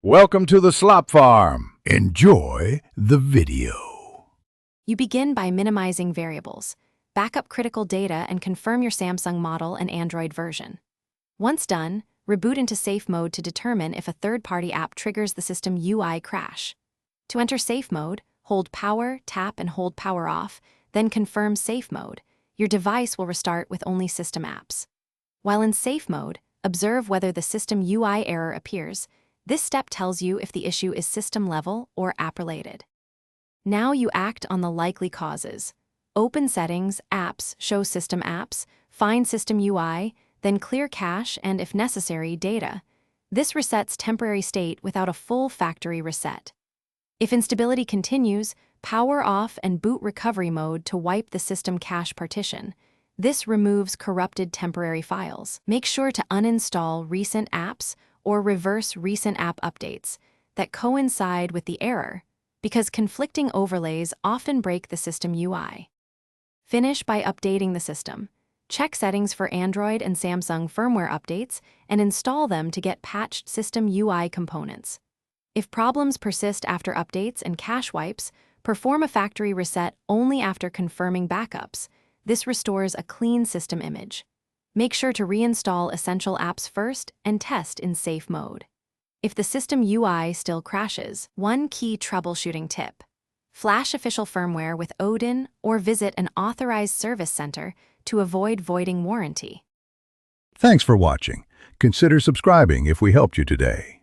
Welcome to the Slop Farm. Enjoy the video. You begin by minimizing variables, back up critical data, and confirm your Samsung model and Android version. Once done, reboot into safe mode to determine if a third-party app triggers the system UI crash. To enter safe mode, hold power, tap, and hold power off, then confirm safe mode. Your device will restart with only system apps. While in safe mode, observe whether the system UI error appears. This step tells you if the issue is system-level or app-related. Now you act on the likely causes. Open Settings, Apps, Show System Apps, find System UI, then clear cache and, if necessary, data. This resets temporary state without a full factory reset. If instability continues, power off and boot recovery mode to wipe the system cache partition. This removes corrupted temporary files. Make sure to uninstall recent apps or reverse recent app updates that coincide with the error, because conflicting overlays often break the system UI. Finish by updating the system. Check settings for Android and Samsung firmware updates and install them to get patched system UI components. If problems persist after updates and cache wipes, perform a factory reset only after confirming backups. This restores a clean system image. Make sure to reinstall essential apps first and test in safe mode. If the system UI still crashes, one key troubleshooting tip: flash official firmware with Odin or visit an authorized service center to avoid voiding warranty. Thanks for watching. Consider subscribing if we helped you today.